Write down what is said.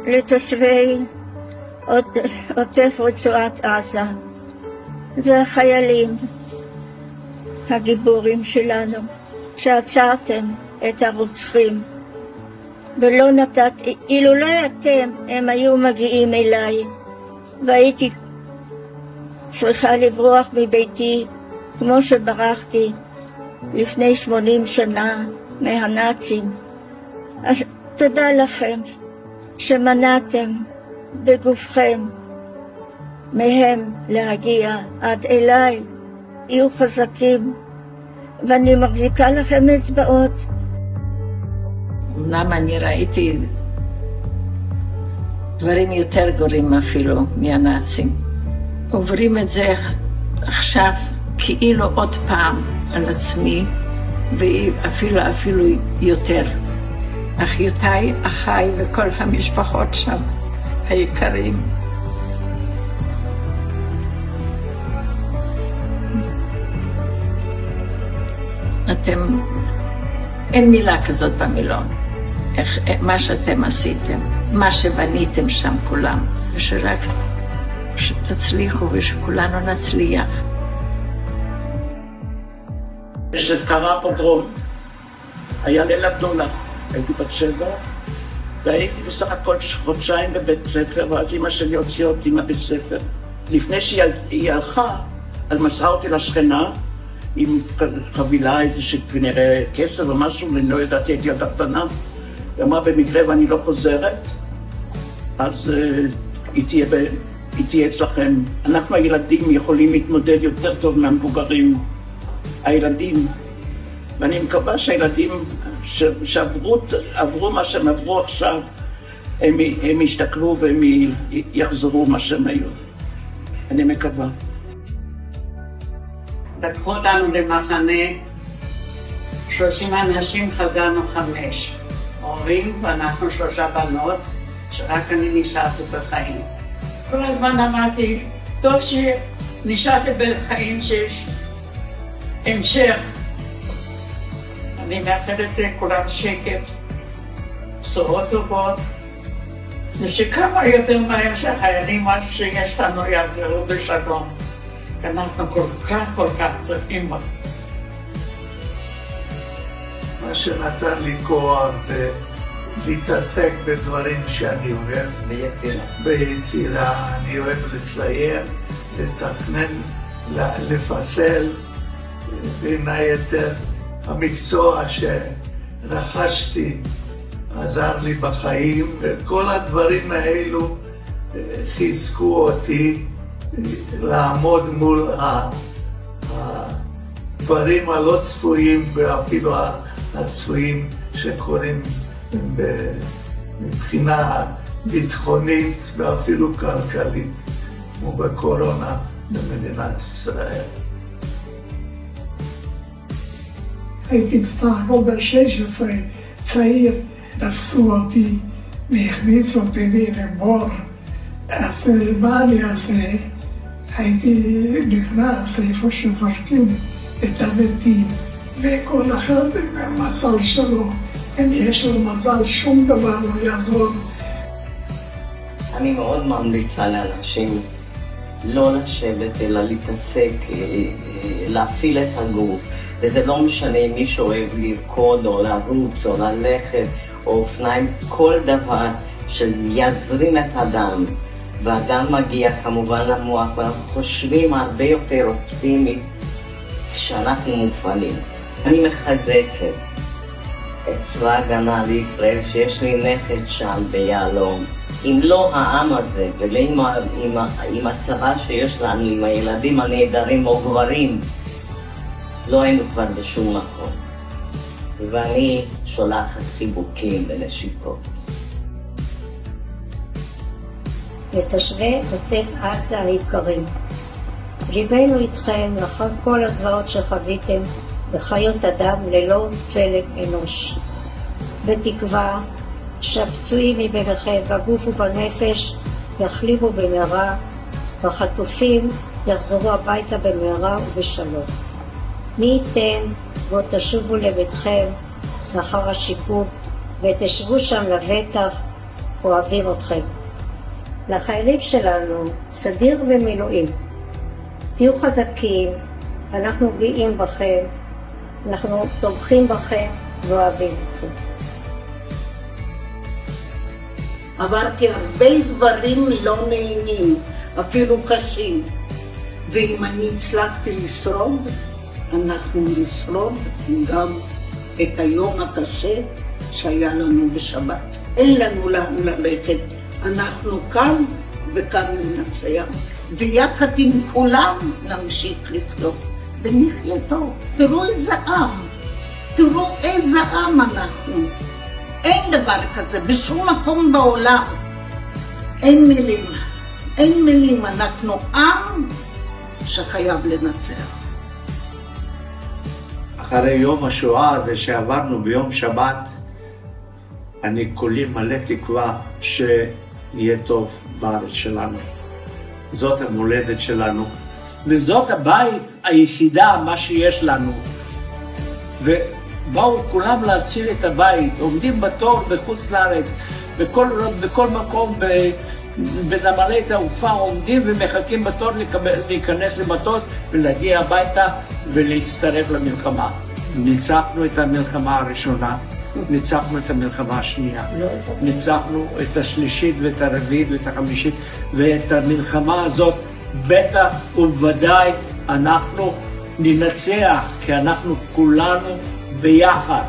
לתושבי עוטף רצועת עזה והחיילים הגיבורים שלנו, שעצרתם את הרוצחים ולא נתת, אילולא אתם הם היו מגיעים אליי והייתי צריכה לברוח מביתי כמו שברחתי לפני 80 שנה מהנאצים. אז תודה לכם שמנעתם בגופכם מהם להגיע עד אליי. יהיו חזקים ואני מחזיקה לכם אצבעות. אמנם אני ראיתי דברים יותר גרועים אפילו מהנאצים. עוברים את זה עכשיו כאילו עוד פעם על עצמי, ואפילו יותר. אחיותיי, אחיי וכל המשפחות שם היקרים. אתם, אין מילה כזאת במילון. מה שאתם עשיתם, מה שבניתם שם כולם, ושרק שתצליחו ושכולנו נצליח. כשקרה פוגרום, היה ליל הבדולח, הייתי בת 7, והייתי בסך הכל חודשיים בבית ספר, ואז אמא שלי הוציאה אותי מהבית ספר. לפני שהיא הלכה, אז מסרה אותי לשכנה, עם חבילה איזה שכנראה כסף או משהו, ואני לא ידעתי, הייתי ילדה קטנה. היא אמרה, במקרה ואני לא חוזרת, אז היא תהיה אצלכם. אנחנו הילדים יכולים להתמודד יותר טוב מהמבוגרים. הילדים, ואני מקווה שהילדים שעברו מה שהם עברו עכשיו, הם ישתכלו והם יחזרו מה שהם היו. אני מקווה. לקחו אותנו למחנה, 30 אנשים, חזרנו 5. הורים ואנחנו 3 בנות, שרק אני נשארתי בחיים. כל הזמן אמרתי, טוב שנשארתי בחיים שיש המשך. אני מאחלת לכולם שקט, בשורות טובות, ושכמה יותר מהר שהחיילים שיש לנו יעזרו בשלום. אנחנו כל כך צריכים. מה שנתן לי כוח זה להתעסק בדברים שאני אוהב. ביצירה. אני אוהב לצייר, לתכנן, לפסל. בין היתר, המקצוע שרכשתי עזר לי בחיים, וכל הדברים האלו חיזקו אותי לעמוד מול הדברים הלא צפויים ואפילו הצפויים שקורים מבחינה ביטחונית ואפילו כלכלית, כמו בקורונה במדינת ישראל. הייתי בסך הכל בן 16, צעיר, תפסו אותי והכניסו אותי לבור. אז מה אני אעשה? הייתי נכנס איפה שזורקים את המתים, וכל אחד עם המזל שלו. אם יש לו מזל, שום דבר לא יעזור. אני מאוד ממליצה לאנשים לא לשבת אלא להתעסק, להפעיל את הגוף. וזה לא משנה אם מישהו אוהב לרקוד או לרוץ או ללכת או אופניים, כל דבר שיזרים את הדם. והדם מגיע כמובן למוח, ואנחנו חושבים הרבה יותר אופטימית כשאנחנו מופעלים. אני מחזקת את צבא ההגנה לישראל שיש לי נכד שם ביהלום. אם לא העם הזה ועם הצבא שיש לנו, עם הילדים הנהדרים או גברים, לא היינו כבר בשום מקום. ואני שולחת חיבוקים ונשיקות. לתושבי עוטף עזה היקרים, ליבנו איתכם לאחר כל הזוועות שחוויתם בחיות אדם ללא צלם אנוש. בתקווה שהפצועים מביניכם בגוף ובנפש יחלימו במהרה, והחטופים יחזרו הביתה במהרה ובשלום. מי ייתן בו תשובו לביתכם לאחר השיקום, ותשבו שם לבטח, אוהבים אתכם. לחיילים שלנו, סדיר ומילואים, תהיו חזקים, אנחנו גאים בכם, אנחנו תומכים בכם ואוהבים אתכם. עברתי הרבה דברים לא נעימים, אפילו קשים, ואם אני הצלחתי לשרוד, אנחנו נשרוד גם את היום הקשה שהיה לנו בשבת. אין לנו לאן ללכת, אנחנו כאן וכאן ננצח, ויחד עם כולם נמשיך לחיות, ונחיה טוב. תראו איזה עם, תראו איזה עם אנחנו. אין דבר כזה בשום מקום בעולם. אין מילים, אין מילים, אנחנו עם שחייב לנצח. אחרי יום השואה הזה שעברנו ביום שבת, אני כולי מלא תקווה שיהיה טוב בארץ שלנו. זאת המולדת שלנו. וזאת הבית היחידה, מה שיש לנו. ובאו כולם להציל את הבית, עומדים בתור בחוץ לארץ, בכל מקום, בנמלי תעופה עומדים ומחכים בתור להיכנס למטוס ולהגיע הביתה ולהצטרף למלחמה. ניצחנו את המלחמה הראשונה, ניצחנו את המלחמה השנייה, ניצחנו את השלישית ואת הרביעית ואת החמישית, ואת המלחמה הזאת בטח ובוודאי אנחנו ננצח, כי אנחנו כולנו ביחד.